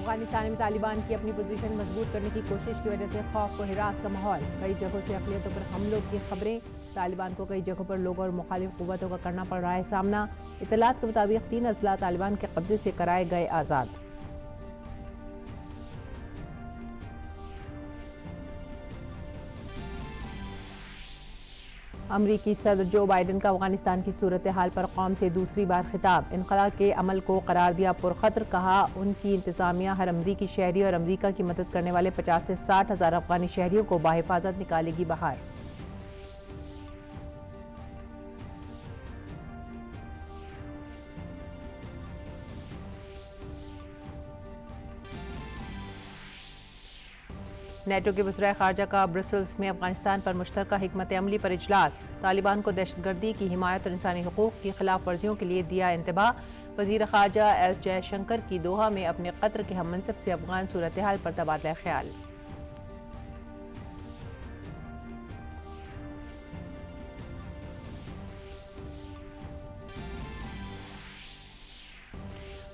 अफगानिस्तान में तालिबान की अपनी पोजीशन मजबूत करने की कोशिश की वजह से खौफ व हिरास का माहौल। कई जगहों से अक़लियतों पर हमलों की खबरें। तालिबान को कई जगहों पर लोगों और मुखालिफ क़ुव्वतों का करना पड़ रहा है सामना। इत्तलात के मुताबिक 3 अजला तालिबान के कब्जे से कराए गए आज़ाद। अमरीकी सदर जो बाइडन का अफगानिस्तान की सूरत हाल पर कौम से दूसरी बार खिताब। इनक़ला के अमल को करार दिया पुरखतर। कहा उनकी इंतजामिया हर अमरीकी शहरी और अमरीका की मदद करने वाले 50 से 60 हज़ार अफगानी शहरियों को बाहिफाजत निकालेगी बाहर। नेटो के वज़ीर ख़ारजा का ब्रसल्स में अफगानिस्तान पर मुश्तरका हिकमत अमली पर इजलास। तालिबान को दहशतगर्दी की हिमायत और इंसानी हुकूक़ की खिलाफ वर्जियों के लिए दिया इंतबाह। वज़ीर ख़ारजा एस जयशंकर की दोहा में अपने कतर के हम मनसब से अफगान सूरत हाल पर तबादला ख्याल।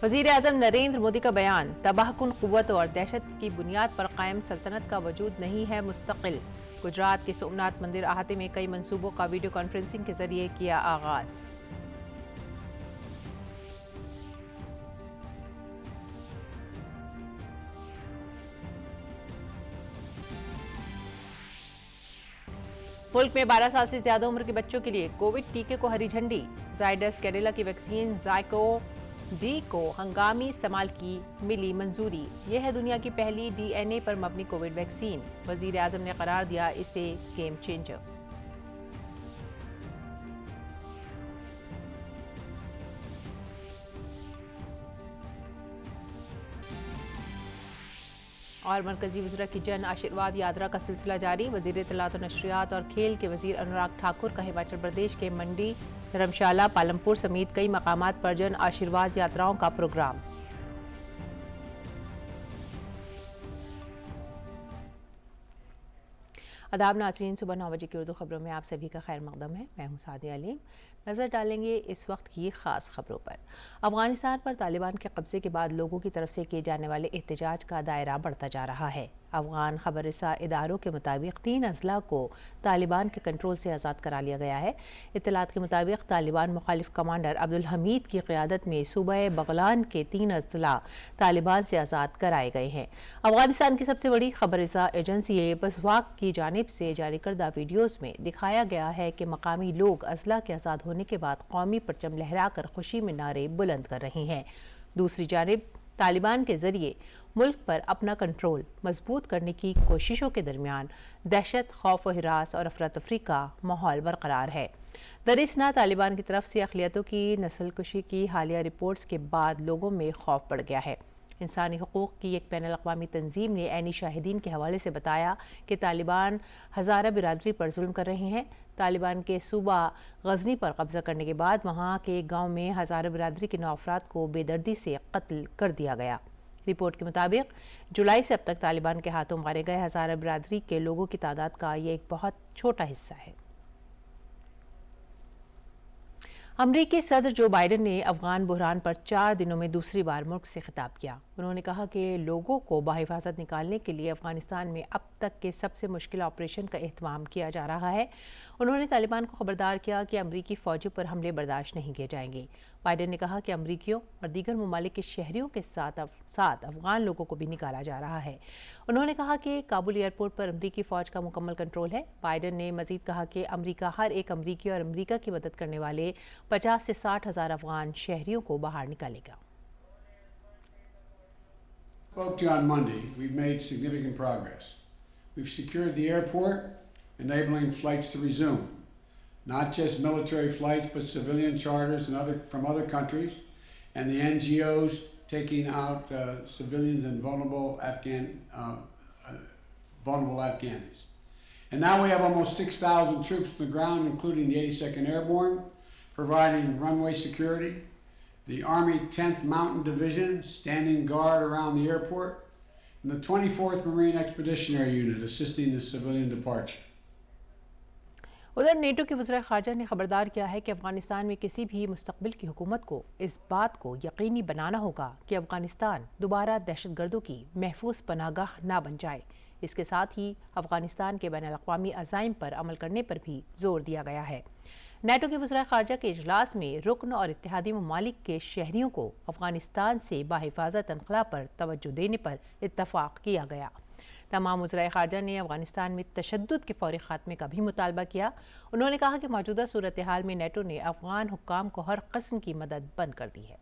वज़ीर आज़म नरेंद्र मोदी का बयान। तबाहकुन क़ुव्वतों और दहशत की बुनियाद पर कायम सल्तनत का वजूद नहीं है मुस्तकिल। गुजरात के सोमनाथ मंदिर अहाते में कई मंसूबों का वीडियो कॉन्फ्रेंसिंग के जरिए किया आगाज। मुल्क में 12 साल से ज्यादा उम्र के बच्चों के लिए कोविड टीके को हरी झंडी। जायडस कैडिला की वैक्सीन जायको डी को हंगामी इस्तेमाल की मिली मंजूरी। यह है दुनिया की पहली DNA पर मबनी कोविड वैक्सीन। वजीर आजम ने करार दिया इसे गेम चेंजर। और मरकजी वज़ीर की जन आशीर्वाद यात्रा का सिलसिला जारी। वज़ीर इत्तलात और नशरियात और खेल के वज़ीर अनुराग ठाकुर का हिमाचल प्रदेश के मंडी, धर्मशाला, पालमपुर समेत कई मकामात पर जन आशीर्वाद यात्राओं का प्रोग्राम। आदाब नाज़रीन, सुबह 9 बजे की उर्दू खबरों में आप सभी का खैर मकदम है। मैं हूं सादिया अलीम। नज़र डालेंगे इस वक्त की ख़ास खबरों पर। अफगानिस्तान पर तालिबान के कब्जे के बाद लोगों की तरफ से किए जाने वाले एहतजाज का दायरा बढ़ता जा रहा है। अफगान खबररसा इदारों के मुताबिक 3 अजला को तालिबान के कंट्रोल से आज़ाद करा लिया गया है। इत्तलात के मुताबिक तालिबान मुखालिफ कमांडर अब्दुल हमीद की क़ियादत में सूबा बगलान के 3 अजला तालिबान से आज़ाद कराए गए हैं। अफगानिस्तान की सबसे बड़ी खबररसा एजेंसी बसवाक की जानिब से जारी करदा वीडियोज़ में दिखाया गया है कि मकामी लोग अजला के आज़ाद होने के बाद कौमी परचम लहराकर खुशी में नारे बुलंद कर रहे हैं। दूसरी जानिब तालिबान के जरिए मुल्क पर अपना कंट्रोल मजबूत करने की कोशिशों के दरमियान दहशत, खौफ व हिरास और अफरा तफरी का माहौल बरकरार है। दरिस्ना तालिबान की तरफ से अक़लियतों की नस्लकुशी की हालिया रिपोर्ट्स के बाद लोगों में खौफ बढ़ गया है। इंसानी हुकूक़ की एक बैनुल अक़वामी तंजीम ने ऐनी शाहिदीन के हवाले से बताया कि तालिबान हज़ारा बिरादरी पर जुल्म कर रहे हैं। तालिबान के सूबा गजनी पर कब्जा करने के बाद वहाँ के गाँव में हज़ारा बिरादरी के 9 अफराद को बेदर्दी से कत्ल कर दिया गया। रिपोर्ट के मुताबिक जुलाई से अब तक तालिबान के हाथों मारे गए हज़ारा बिरादरी के लोगों की तादाद का ये एक बहुत छोटा हिस्सा है। अमरीकी सदर जो बाइडन ने अफगान बुहरान पर 4 दिनों में दूसरी बार मुल्क से खिताब किया। उन्होंने कहा कि लोगों को बाहिफाजत निकालने के लिए अफगानिस्तान में अब तक के सबसे मुश्किल ऑपरेशन का एहतमाम किया जा रहा है। उन्होंने तालिबान को खबरदार किया कि अमरीकी फौजों पर हमले बर्दाश्त नहीं किए जाएंगे। बाइडन ने कहा कि अमरीकियों और दीगर ममालिक के शहरियों के साथ अफगान लोगों को भी निकाला जा रहा है। उन्होंने कहा कि काबुल एयरपोर्ट पर अमरीकी फ़ौज का मुकम्मल कंट्रोल है। बाइडन ने मजीद कहा कि अमरीका हर एक अमरीकी और अमरीका की मदद करने वाले 50 से 60 हज़ार अफगान शहरियों को बाहर निकालेगा। Spoke to you on Monday. We've made significant progress. We've secured the airport, enabling flights to resume. Not just military flights, but civilian charters and from other countries, and the NGOs taking out civilians and vulnerable Afghanis. And now we have almost 6,000 troops on the ground, including the 82nd Airborne, providing runway security. The Army 10th Mountain Division standing guard around the airport, and the 24th Marine Expeditionary Unit assisting the civilian departure. उधर NATO के वज़ीर ख़ारजा ने खबरदार किया है कि अफगानिस्तान में किसी भी मुस्तकबिल की हुकूमत को इस बात को यकीनी बनाना होगा कि अफगानिस्तान दोबारा दहशतगर्दों की महफूज पनाहगाह ना बन जाए। इसके साथ ही अफगानिस्तान के बैनुल-अक़वामी अज़ाइम पर अमल करने पर भी जोर दिया गया है। नेटो के वज़ीर ख़ारजा के इजलास में रुकन और इत्तेहादी ममालिक के शहरियों को अफगानिस्तान से बाहिफाजत इनक़लाब पर तवज्जो देने पर इत्तफ़ाक़ किया गया। तमाम वज़ीर ख़ारजा ने अफगानिस्तान में तशद्दुद के फौरी ख़ात्मे का भी मुतालबा किया। उन्होंने कहा कि मौजूदा सूरत हाल में नेटो ने अफगान हुक्काम को हर किस्म की मदद बंद कर दी है।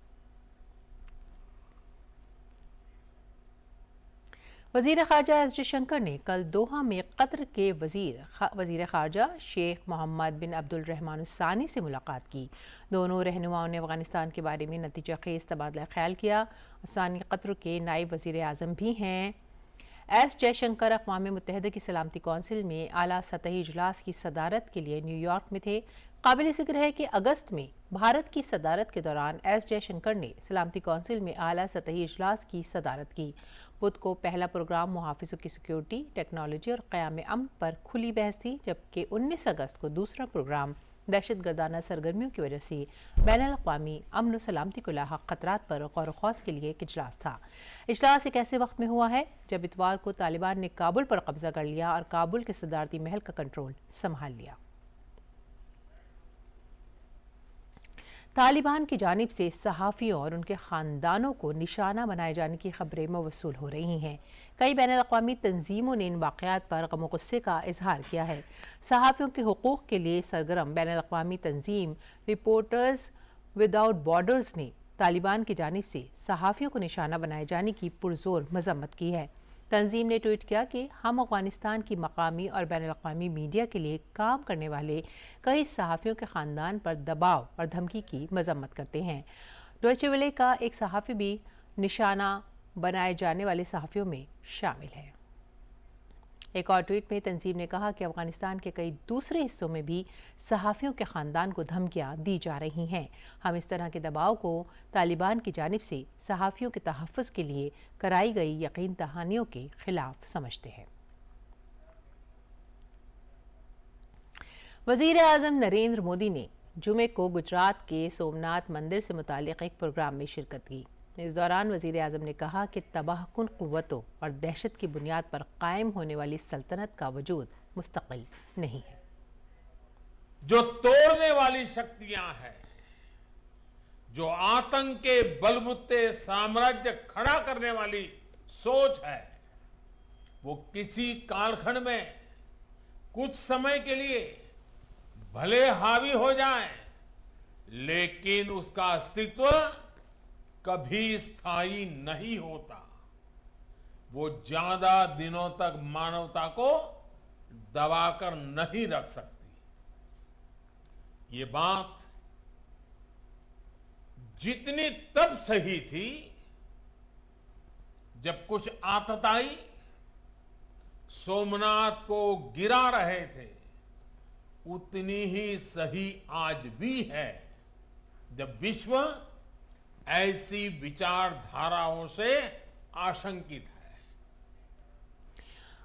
वज़ीर ख़ारजा एस जयशंकर ने कल दोहा में कतर के वज़ीर ख़ारजा शेख मोहम्मद बिन अब्दुल रहमान अल सानी से मुलाकात की। दोनों रहनुमाओं ने अफगानिस्तान के बारे में नतीजा खेज़ तबादला ख्याल किया। सानी कतर के नायब वज़ीर आज़म भी हैं। एस जयशंकर अक़वाम मुत्तहिदा की सलामती कौंसिल में आला सतही इजलास की सदारत के लिए न्यूयॉर्क में थे। काबिल ज़िक्र है कि अगस्त में भारत की सदारत के दौरान एस जयशंकर ने सलामती कौंसिल में आला सतही इजलास की सदारत की। बुध को पहला प्रोग्राम मुहाफ़िज़ों की सिक्योरिटी, टेक्नोलॉजी और क़याम अमन पर खुली बहस थी, जबकि 19 अगस्त को दूसरा प्रोग्राम दहशतगर्दाना सरगर्मियों की वजह से बैनुल-अक़वामी अमन व सलामती को लाहक़ ख़तरात पर गौर व ख़ौज़ के लिए एक इजलास था। इजलास एक ऐसे वक्त में हुआ है जब इतवार को तालिबान ने काबुल पर कब्जा कर लिया और काबुल के सदारती महल का कंट्रोल संभाल लिया। तालिबान की जानिब से सहाफ़ियों और उनके ख़ानदानों को निशाना बनाए जाने की खबरें मौसूल हो रही हैं। कई बैनुल-अक़वामी तंजीमों ने इन वाक़यात पर गम व गुस्से का इजहार किया है। सहाफ़ियों के हुकूक़ के लिए सरगर्म बैनुल-अक़वामी तंजीम रिपोर्टर्स विदाउट बॉर्डर्स ने तालिबान की जानिब से सहाफ़ियों को निशाना बनाए जाने की पुरज़ोर मज़म्मत की है। तंजीम ने ट्वीट किया कि हम अफ़गानिस्तान की मकामी और बैनुल-अक़वामी मीडिया के लिए काम करने वाले कई सहाफ़ियों के ख़ानदान पर दबाव और धमकी की मज़म्मत करते हैं। डॉयचे वेले का एक सहाफ़ी भी निशाना बनाए जाने वाले सहाफ़ियों में शामिल है। एक और ट्वीट में तंजीम ने कहा कि अफ़गानिस्तान के कई दूसरे हिस्सों में भी सहाफ़ियों के ख़ानदान को धमकियाँ दी जा रही हैं। हम इस तरह के दबाव को तालिबान की जानिब से सहाफ़ियों के तहफ़्फ़ुज़ के लिए कराई गई यकीन दहानियों के ख़िलाफ़ समझते हैं। वज़ीर आज़म नरेंद्र मोदी ने जुमे को गुजरात के सोमनाथ मंदिर से मुताल्लिक़ एक प्रोग्राम में शिरकत की। इस दौरान वज़ीर आज़म ने कहा कि तबाहकुन क़ुव्वतों और दहशत की बुनियाद पर कायम होने वाली सल्तनत का वजूद मुस्तक़िल नहीं है। जो तोड़ने वाली शक्तियां हैं, जो आतंक के बलबूते साम्राज्य खड़ा करने वाली सोच है, वो किसी कालखंड में कुछ समय के लिए भले हावी हो जाए, लेकिन उसका अस्तित्व कभी स्थायी नहीं होता। वो ज्यादा दिनों तक मानवता को दबाकर नहीं रख सकती। ये बात जितनी तब सही थी जब कुछ आतताई सोमनाथ को गिरा रहे थे, उतनी ही सही आज भी है जब विश्व ऐसी विचारधाराओं से आशंकित है।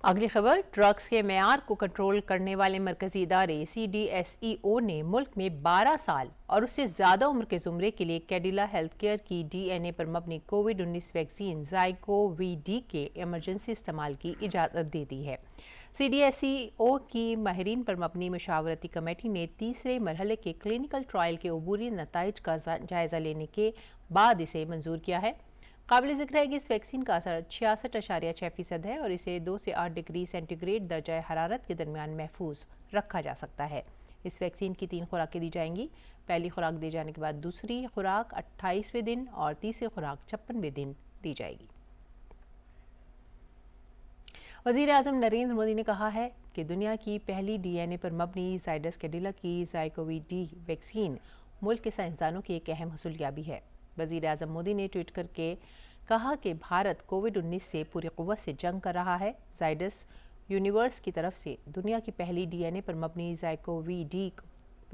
अगली खबर, ड्रग्स के मेयार को कंट्रोल करने वाले मरकजी इदारे CDSEO ने मुल्क में 12 साल और उससे ज़्यादा उम्र के ज़ुमरे के लिए कैडिला हेल्थ केयर की DNA पर मबनी कोविड-19 वैक्सीन ज़ाइकोवी-डी के इमरजेंसी इस्तेमाल की इजाज़त दे दी है। CDSEO की माहिरीन पर मबनी मशावरती कमेटी ने तीसरे मरहले के क्लिनिकल ट्रायल के अबूरी नताइज का जायज़ा लेने के बाद इसे मंजूर किया है। काबिल ज़िक्र है कि इस वैक्सीन का असर 66.6% है और इसे 2 से 8 डिग्री सेंटीग्रेड दर्जा हरारत के दरमियान महफूज रखा जा सकता है। इस वैक्सीन की 3 खुराकें दी जाएंगी। पहली खुराक दिए जाने के बाद दूसरी खुराक 28वें दिन और तीसरी खुराक 56वें दिन दी जाएगी। वज़ीर आज़म नरेंद्र मोदी ने कहा है कि दुनिया की पहली DNA पर मबनी ज़ाइडस कैडिला की ज़ाइकोवी-डी वैक्सीन मुल्क के साइंसदानों की एक अहम हसूलियाबी है। वज़ीर आज़म मोदी ने ट्वीट करके कहा कि भारत कोविड-19 से पूरी क़ुव्वत से जंग कर रहा है। ज़ाइडस यूनिवर्स की तरफ से दुनिया की पहली DNA पर मबनी ज़ाइकोवी-डी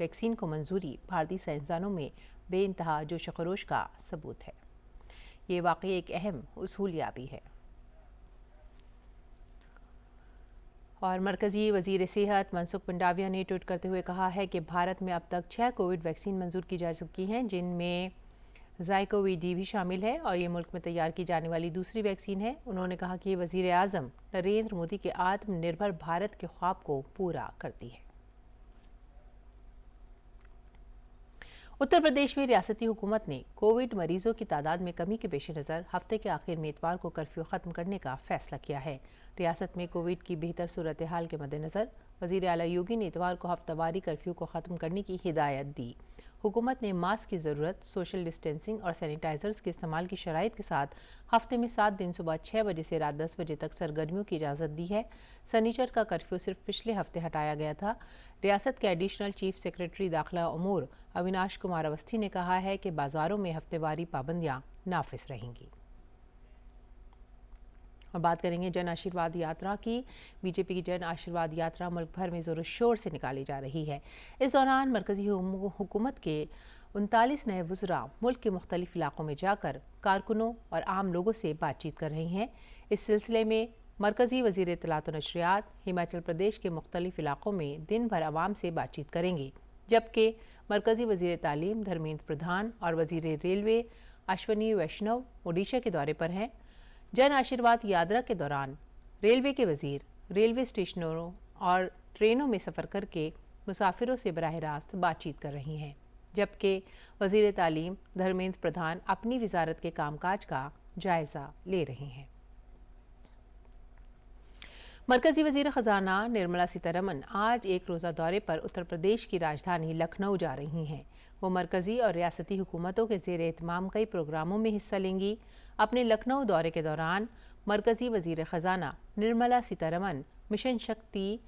वैक्सीन को मंजूरी भारतीय साइंसदानों में बेइंतहा जोश व खरोश का सबूत है। ये वाकई एक अहम हसूलियाबी है। और मरकजी वजीर सेहत मनसुख मंडाविया ने ट्वीट करते हुए कहा है कि भारत में अब तक 6 कोविड वैक्सीन मंजूर की जा चुकी हैं, जिनमें ज़ाइकोवी-डी भी शामिल है और ये मुल्क में तैयार की जाने वाली दूसरी वैक्सीन है। उन्होंने कहा कि ये वजीर आज़म नरेंद्र मोदी के आत्मनिर्भर भारत के ख्वाब को पूरा करती है। उत्तर प्रदेश में रियासती हुकूमत ने कोविड मरीजों की तादाद में कमी के पेश नज़र हफ्ते के आखिर में इतवार को कर्फ्यू ख़त्म करने का फैसला किया है। रियासत में कोविड की बेहतर सूरत हाल के मद्देनज़र वज़ीर आला योगी ने इतवार को हफ्तावारी कर्फ्यू को ख़त्म करने की हिदायत दी। हुकूमत ने मास्क की ज़रूरत, सोशल डिस्टेंसिंग और सैनिटाइजर्स के इस्तेमाल की शराइत के साथ हफ्ते में 7 दिन सुबह 6 बजे से रात 10 बजे तक सरगर्मियों की इजाज़त दी है। सनीचर का कर्फ्यू सिर्फ पिछले हफ्ते हटाया गया था। रियासत के एडिशनल चीफ सेक्रेटरी दाखिला उमूर अविनाश कुमार अवस्थी ने कहा है कि बाज़ारों में हफ्तेवारी पाबंदियाँ नाफिज रहेंगी। और बात करेंगे जन आशीर्वाद यात्रा की। बीजेपी की जन आशीर्वाद यात्रा मुल्क भर में ज़ोर शोर से निकाली जा रही है। इस दौरान मरकजी हुकूमत के 39 नए वज़रा मुल्क के मुख्तलिफ इलाकों में जाकर कारकुनों और आम लोगों से बातचीत कर रहे हैं। इस सिलसिले में मरकजी वज़ीर इत्तलात व नशरियात हिमाचल प्रदेश के मुख्तलिफ इलाकों में दिन भर आवाम से बातचीत करेंगे, जबकि मरकजी वज़ीर तालीम धर्मेंद्र प्रधान और वज़ीर रेलवे अश्वनी वैष्णव ओडिशा के दौरे पर हैं। जन आशीर्वाद यात्रा के दौरान रेलवे के वज़ीर रेलवे स्टेशनों और ट्रेनों में सफ़र करके मुसाफिरों से बराह रास्त बातचीत कर रही हैं, जबकि वज़ीर तालीम धर्मेंद्र प्रधान अपनी वजारत के कामकाज का जायज़ा ले रहे हैं। मरकजी वज़ीर ख़जाना निर्मला सीतारमन आज एक रोज़ा दौरे पर उत्तर प्रदेश की राजधानी लखनऊ जा रही हैं। वो मरकजी और रियासती हुकूमतों के ज़ेर एहतमाम कई प्रोग्रामों में हिस्सा लेंगी। अपने लखनऊ दौरे के दौरान मरकजी वज़ीर ख़जाना निर्मला सीतारमन मिशन शक्ति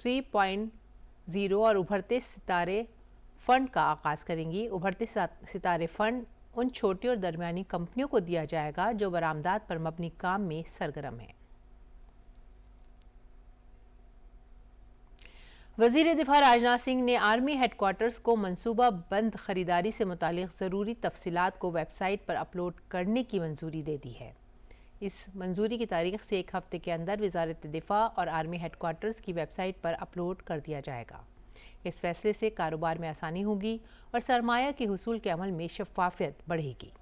3.0 और उभरते सितारे फ़ंड का आगाज़ करेंगी। उभरते सितारे फ़ंड उन छोटी और दरमियानी कंपनियों को दिया जाएगा जो बरामदात पर मबनी काम में सरगर्म हैं। वज़ीर दिफा राजनाथ सिंह ने आर्मी हेडक्वार्टर्स को मंसूबा बंद खरीदारी से मुतालिक ज़रूरी तफसीलात को वेबसाइट पर अपलोड करने की मंजूरी दे दी है। इस मंजूरी की तारीख से एक हफ्ते के अंदर वज़ारत दिफा और आर्मी हेडक्वार्टर्स की वेबसाइट पर अपलोड कर दिया जाएगा। इस फैसले से कारोबार में आसानी होगी और सरमाया के हुसूल के अमल में शफाफियत बढ़ेगी।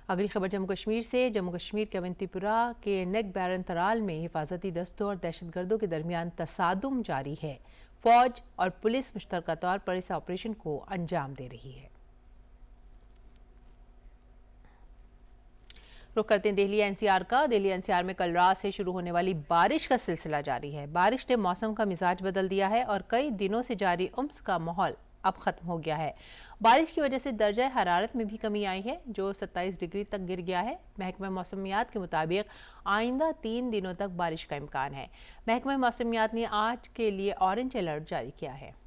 अगली खबर जम्मू कश्मीर से। जम्मू कश्मीर के अवंतीपुरा के नेक बैरन तराल में हिफाजती दस्तों और दहशतगर्दों के दरमियान तसादुम जारी है। फौज और पुलिस मुश्तरका तौर पर इस ऑपरेशन को अंजाम दे रही है। रुख करते हैं दिल्ली एनसीआर का। दिल्ली एनसीआर में कल रात से शुरू होने वाली बारिश का सिलसिला जारी है। बारिश ने मौसम का मिजाज बदल दिया है और कई दिनों से जारी उम्स का माहौल अब खत्म हो गया है। बारिश की वजह से दर्जा हरारत में भी कमी आई है, जो 27 डिग्री तक गिर गया है। महकमा मौसमियात के मुताबिक आइंदा 3 दिनों तक बारिश का इम्कान है। महकमा मौसमियात ने आज के लिए ऑरेंज अलर्ट जारी किया है।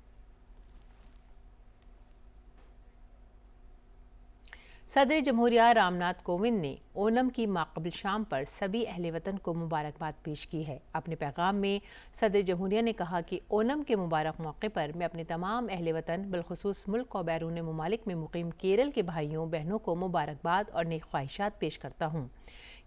सदर जमहूरिया रामनाथ कोविंद ने ओनम की माक़बल शाम पर सभी अहले वतन को मुबारकबाद पेश की है। अपने पैगाम में सदर जमहूरिया ने कहा कि ओनम के मुबारक मौके पर मैं अपने तमाम अहले वतन बिलखुसूस मुल्क और बैरून मुमालिक में मुकीम केरल के भाइयों बहनों को मुबारकबाद और नेक ख्वाहिशात पेश करता हूँ।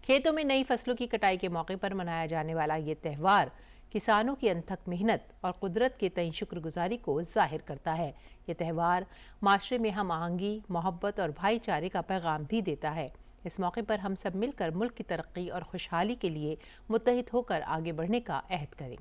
खेतों में नई फसलों की कटाई के मौके पर मनाया जाने वाला ये त्यौहार किसानों की अनथक मेहनत और कुदरत के तय शुक्रगुजारी को जाहिर करता है। ये त्यौहार माशरे में हम आहंगी, मोहब्बत और भाईचारे का पैगाम भी देता है। इस मौके पर हम सब मिलकर मुल्क की तरक्की और खुशहाली के लिए मुत्तहिद होकर आगे बढ़ने का अहद करें।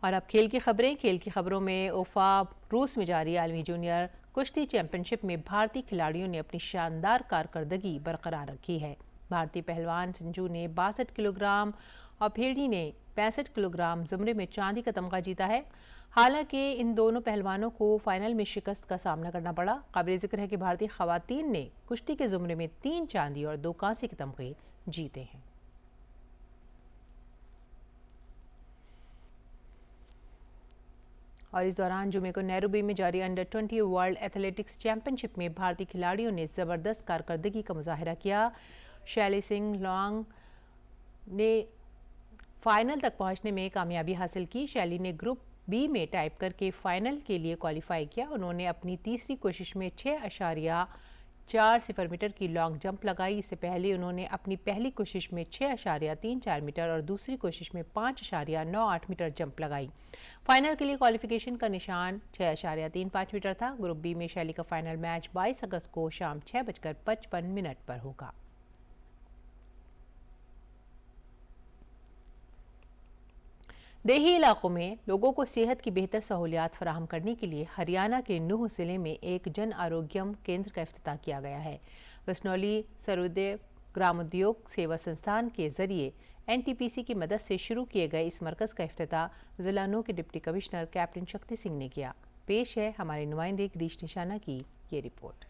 और अब खेल की खबरें। खेल की खबरों में उफा रूस में जारी आलमी जूनियर कुश्ती चैंपियनशिप में भारतीय खिलाड़ियों ने अपनी शानदार कारकर्दगी बरकरार रखी है। भारतीय पहलवान संजू ने 62 किलोग्राम और भेड़ी ने 65 किलोग्राम ज़ुमरे में चांदी का तमगा जीता है। हालांकि इन दोनों पहलवानों को फाइनल में शिकस्त का सामना करना पड़ा। काबिल जिक्र है कि भारतीय खवातीन ने कुश्ती के ज़ुमरे में 3 चांदी और 2 कांसे के तमगे जीते हैं। और इस दौरान जुमे को नैरोबी में जारी अंडर 20 वर्ल्ड एथलेटिक्स चैंपियनशिप में भारतीय खिलाड़ियों ने ज़बरदस्त कारकर्दगी का मुजाहिरा किया। शैली सिंह लॉन्ग ने फाइनल तक पहुंचने में कामयाबी हासिल की। शैली ने ग्रुप बी में टाइप करके फाइनल के लिए क्वालिफाई किया। उन्होंने अपनी तीसरी कोशिश में 6.1 4 मीटर की लॉन्ग जंप लगाई। इससे पहले उन्होंने अपनी पहली कोशिश में 6.34 मीटर और दूसरी कोशिश में 5.98 मीटर जंप लगाई। फाइनल के लिए क्वालिफिकेशन का निशान 6.35 मीटर था। ग्रुप बी में शैली का फाइनल मैच 22 अगस्त को शाम 6:55 पर होगा। देही इलाकों में लोगों को सेहत की बेहतर सहूलियात फराहम करने के लिए हरियाणा के नूंह जिले में एक जन आरोग्यम केंद्र का इफ्तिताह किया गया है। बिश्नोली सर्वोदय ग्रामोद्योग सेवा संस्थान के जरिए एनटीपीसी की मदद से शुरू किए गए इस मरकज का इफ्तिताह जिला नूंह के deputy commissioner captain Shakti Singh ने किया। पेश है हमारे नुमाइंदे गिरीश निशाना की ये रिपोर्ट।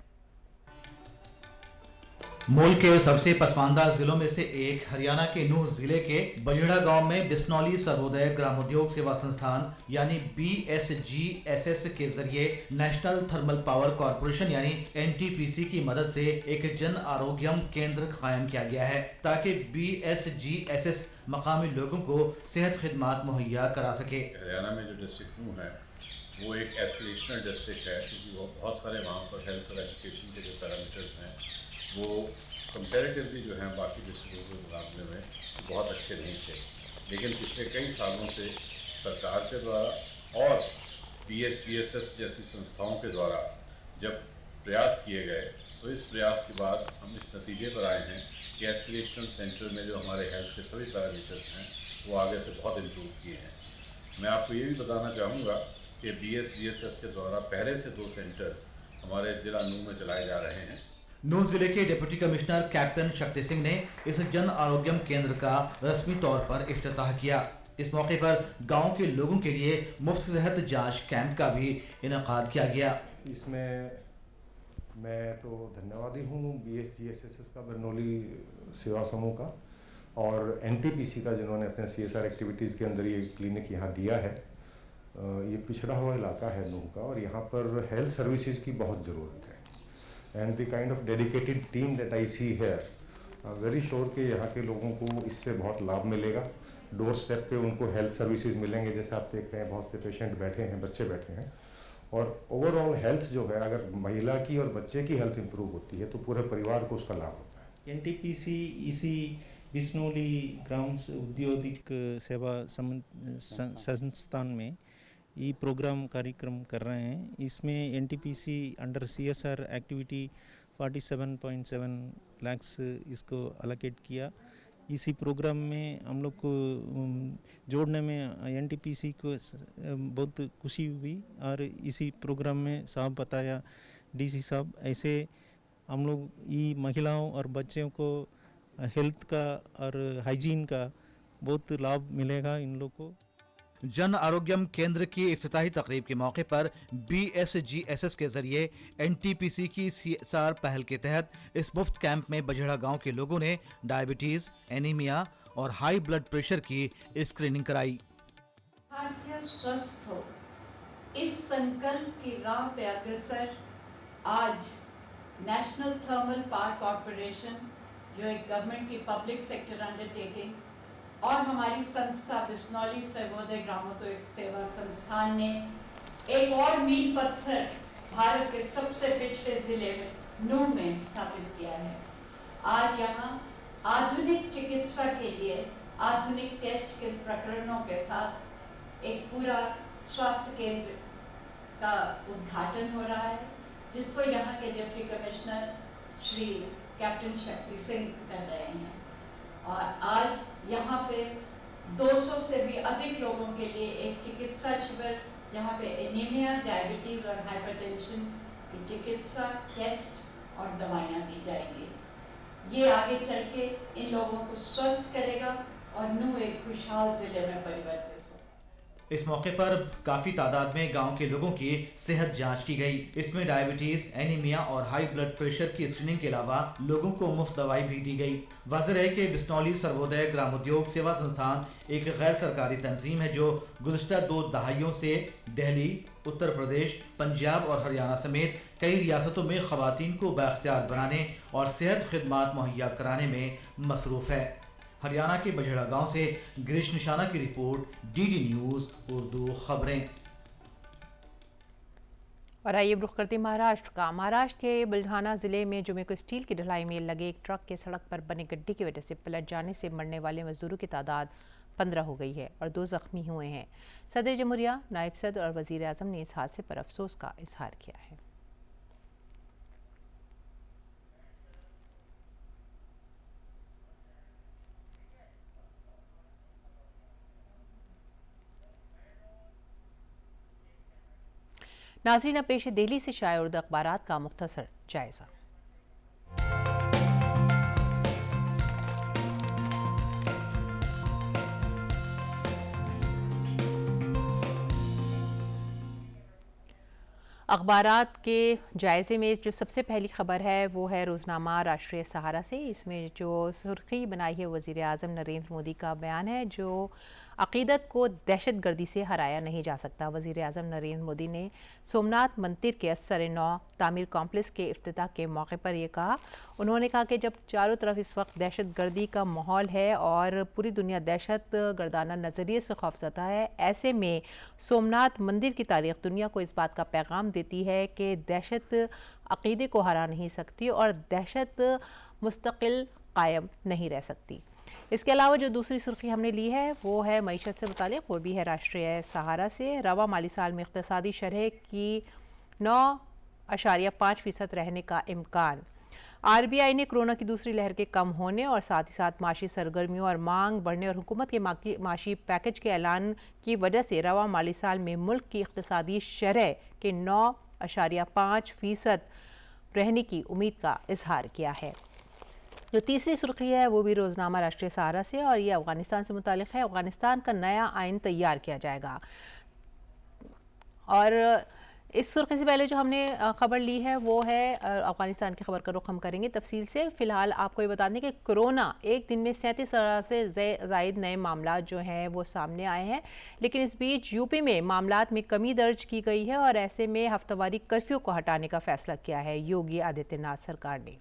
मुल्क के सबसे पसमानदा जिलों में से एक हरियाणा के नूंह जिले के बजड़ा गांव में बिश्नोली सर्वोदय ग्रामोद्योग सेवा संस्थान यानी BSGSS के जरिए नेशनल थर्मल पावर कॉरपोरेशन यानी NTPC की मदद से एक जन आरोग्यम केंद्र कायम किया गया है ताकि BSGSS मकामी लोगों को सेहत खिदमात मुहैया करा सके। हरियाणा में जो डिस्ट्रिक्ट नूंह है वो एक एस्पिरेशनल डिस्ट्रिक्ट है क्योंकि वो बहुत सारे वहाँ पर हेल्थ और एजुकेशन के जो पैरामीटर्स हैं वो कंपैरेटिवली जो हैं बाकी डिस्ट्रिक्टों के मुकाबले में बहुत अच्छे नहीं थे। लेकिन पिछले कई सालों से सरकार के द्वारा और BSGSS जैसी संस्थाओं के द्वारा जब प्रयास किए गए तो इस प्रयास के बाद हम इस नतीजे पर आए हैं कि एस्पिरेशनल सेंटर में जो हमारे हेल्थ के सभी पैरामीटर्स हैं वो आगे से बहुत इम्प्रूव किए हैं। मैं आपको ये भी बताना चाहूँगा कि BSGSS के द्वारा पहले से 2 सेंटर हमारे जिला नूंह में चलाए जा रहे हैं। नूंह जिले के deputy commissioner captain Shakti Singh ने इस जन आरोग्यम केंद्र का रस्मी तौर पर इफ्तिताह किया। इस मौके पर गांव के लोगों के लिए मुफ्त सेहत जांच कैंप का भी इनेकाद किया गया। इसमें मैं तो धन्यवादी हूँ BSGSS का बरनौली सेवा समूह का और NTPC का जिन्होंने अपने CSR एक्टिविटीज़ के अंदर ये क्लिनिक यहाँ दिया है। ये पिछड़ा हुआ इलाका है नूंह का और यहाँ पर हेल्थ सर्विसेज की बहुत ज़रूरत है and the kind of dedicated team that I see here very sure कि यहाँ के लोगों को इससे बहुत लाभ मिलेगा। डोर स्टेप पे उनको हेल्थ सर्विसेज मिलेंगे। जैसे आप देख रहे हैं बहुत से पेशेंट बैठे हैं, बच्चे बैठे हैं और ओवरऑल हेल्थ जो है अगर महिला की और बच्चे की हेल्थ इंप्रूव होती है तो पूरे परिवार को उसका लाभ होता है। NTPC इसी बिश्नोली ग्राम औद्योगिक सेवा संस्थान में ये प्रोग्राम कार्यक्रम कर रहे हैं। इसमें NTPC under CSR activity 47.7 lakhs इसको अलोकेट किया। इसी प्रोग्राम में हम लोग को जोड़ने में NTPC को बहुत खुशी हुई और इसी प्रोग्राम में साहब बताया DC साहब ऐसे हम लोग ये महिलाओं और बच्चों को हेल्थ का और हाइजीन का बहुत लाभ मिलेगा इन लोग को। जन आरोग्यम केंद्र की इफ्तिताही तकरीब के मौके पर BSGSS के जरिए NTPC की CSR पहल के तहत इस मुफ्त कैंप में बजड़ा गांव के लोगों ने डायबिटीज, एनीमिया और हाई ब्लड प्रेशर की स्क्रीनिंग कराई। भारतीय स्वस्थ हो इस संकल्प की राह पे अग्रसर आज नेशनल थर्मल पावर कॉरपोरेशन जो एक गवर्नमेंट की पब्लिक सेक्टर अंडरटेकिंग और हमारी संस्था बिश्नोली सर्वोदय ग्रामोद्योग सेवा संस्थान ने एक और मील पत्थर भारत के सबसे पिछड़े जिले में नूंह में स्थापित किया है। आज यहाँ आधुनिक चिकित्सा के लिए आधुनिक टेस्ट के प्रकरणों के साथ एक पूरा स्वास्थ्य केंद्र का उद्घाटन हो रहा है जिसको यहाँ के deputy commissioner Shri captain Shakti Singh कर रहे हैं और आज यहाँ पे 200 से भी अधिक लोगों के लिए एक चिकित्सा शिविर जहाँ पे एनीमिया, डायबिटीज और हाइपरटेंशन की चिकित्सा, टेस्ट और दवाइयाँ दी जाएंगी। ये आगे चल के इन लोगों को स्वस्थ करेगा और नूंह एक खुशहाल जिले में परिवर्तित। इस मौके पर काफी तादाद में गांव के लोगों की सेहत जांच की गई। इसमें डायबिटीज, एनीमिया और हाई ब्लड प्रेशर की स्क्रीनिंग के अलावा लोगों को मुफ्त दवाई भी दी गई। वाज़ेह है कि बिश्नोली सर्वोदय ग्रामोद्योग सेवा संस्थान एक गैर सरकारी तंजीम है जो गुज़श्ता 2 दहाइयों से दिल्ली, उत्तर प्रदेश, पंजाब और हरियाणा समेत कई रियासतों में ख़वातीन को बाख्तियार बनाने और सेहत खिदमात मुहैया कराने में मसरूफ़ है। हरियाणा के बजड़ा गांव से गिरीश निशाना की रिपोर्ट, DD न्यूज़ उर्दू खबरें। और आइए रुख करते हैं महाराष्ट्र का। महाराष्ट्र के बुल्ढाना जिले में जुमे को स्टील की ढलाई में लगे एक ट्रक के सड़क पर बने गड्ढे की वजह से पलट जाने से मरने वाले मजदूरों की तादाद 15 हो गई है और 2 जख्मी हुए हैं। सदर जमहूरिया, नायब सदर और वजीर आजम ने इस हादसे पर अफसोस का इजहार किया है। नाज़रीन, पेश दिल्ली से शाया उर्दू अखबारात का मुख्तसर जायजा। अखबारात के जायज़े में जो सबसे पहली खबर है वो है रोज़नामा राष्ट्रीय सहारा से। इसमें जो सुर्खी बनाई है वज़ीर आज़म नरेंद्र मोदी का बयान है, जो अक़ीदत को दहशत गर्दी से हराया नहीं जा सकता। वज़ीर आज़म नरेंद्र मोदी ने सोमनाथ मंदिर के असर-ए-नौ तामीर कॉम्प्लेक्स के इफ्तिताह के मौके पर ये कहा। उन्होंने कहा कि जब चारों तरफ इस वक्त दहशत गर्दी का माहौल है और पूरी दुनिया दहशत गर्दाना नज़रिए से खौफज़दा है, ऐसे में सोमनाथ मंदिर की तारीख़ दुनिया को इस बात का पैगाम देती है कि दहशत अक़ीदे को हरा नहीं सकती और दहशत मुस्तकिल कायम नहीं रह सकती। इसके अलावा जो दूसरी सुर्खी हमने ली है वो है मईशत से मुतालिक, वो भी है राष्ट्रीय सहारा से। रवा माली साल में इक़्तिसादी शरह की 9.5% रहने का इम्कान। RBI ने कोरोना की दूसरी लहर के कम होने और साथ ही साथ माशी सरगर्मियों और मांग बढ़ने और हुकूमत के माशी पैकेज के ऐलान की वजह से रवा माली साल में मुल्क की इक़्तिसादी शरह के 9.5% रहने की उम्मीद का इजहार किया है। जो तीसरी सुर्खी है वो भी रोज़नामा राष्ट्रीय सहारा से और ये अफ़गानिस्तान से मुतालिक है। अफ़गानिस्तान का नया आइन तैयार किया जाएगा। और इस सुर्खी से पहले जो हमने खबर ली है वो है अफ़गानिस्तान की खबर का रुख हम करेंगे तफसील से। फ़िलहाल आपको ये बता दें कि कोरोना एक दिन में 37,000 से ज़ायद नए मामला जो हैं वो सामने आए हैं, लेकिन इस बीच यूपी में मामलात में कमी दर्ज की गई है और ऐसे में हफ्तावारी कर्फ्यू को हटाने का फैसला किया है योगी आदित्यनाथ सरकार ने।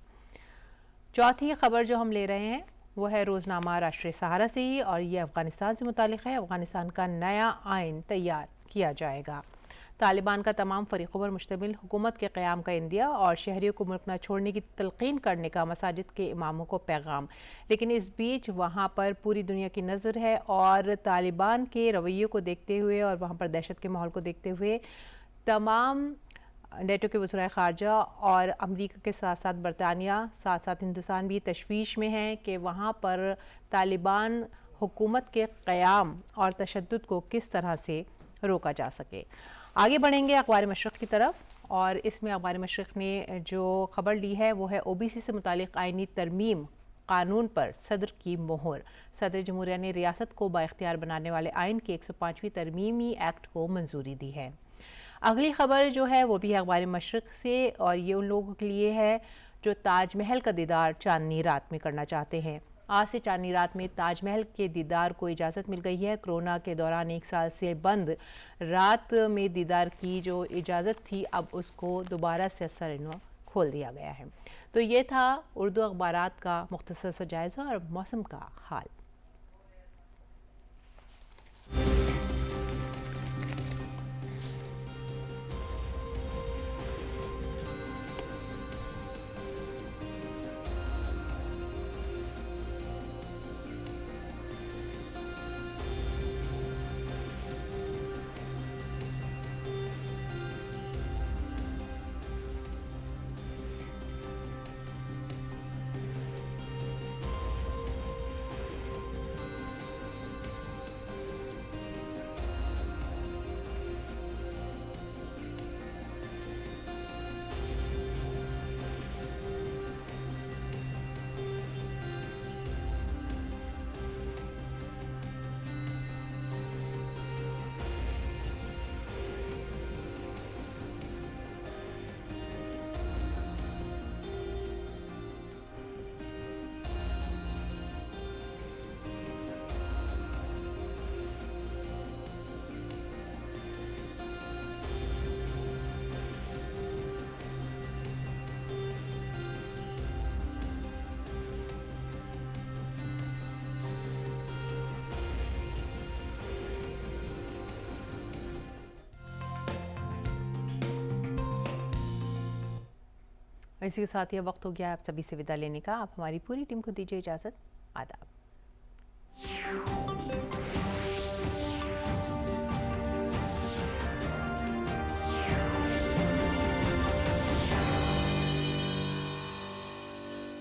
चौथी खबर जो हम ले रहे हैं वो है रोज़नामा राष्ट्रीय सहारा से ही और ये अफ़गानिस्तान से मुतालिक है। अफ़गानिस्तान का नया आइन तैयार किया जाएगा। तालिबान का तमाम फरीक़ों पर मुश्तमिल हुकूमत के क़याम का इंदिया और शहरियों को मुल्क न छोड़ने की तलक़ीन करने का मसाजिद के इमामों को पैगाम। लेकिन इस बीच वहाँ पर पूरी दुनिया की नज़र है और तालिबान के रवैये को देखते हुए और वहाँ पर दहशत के माहौल को देखते हुए तमाम नेटो के वज़ीर ख़ारजा और अमरीका के साथ साथ बरतानिया, साथ साथ हिंदुस्तान भी तशवीश में है कि वहाँ पर तालिबान हुकूमत के क़याम और तशद्दुद को किस तरह से रोका जा सके। आगे बढ़ेंगे अखबार मशरिक़ की तरफ और इसमें अखबार मशरिक़ ने जो खबर ली है वो है OBC से मुतालिक आइनी तरमीम कानून पर सदर की मोहर। सदर जमहूरिया ने रियासत को बाइख्तियार बनाने वाले आइन के 105वीं तरमीमी एक्ट को मंजूरी दी है। अगली खबर जो है वो भी है अखबार मशरिक़ से और ये उन लोगों के लिए है जो ताजमहल का दीदार चांदनी रात में करना चाहते हैं। आज से चांदनी रात में ताजमहल के दीदार को इजाज़त मिल गई है। कोरोना के दौरान 1 साल से बंद रात में दीदार की जो इजाज़त थी अब उसको दोबारा से असर-ए-नौ खोल दिया गया है। तो ये था उर्दू अखबारात का मुख्तसर सा जायज़ा और मौसम का हाल। इसी के साथ ये वक्त हो गया आप सभी से विदा लेने का। आप हमारी पूरी टीम को दीजिए इजाज़त। आदाब।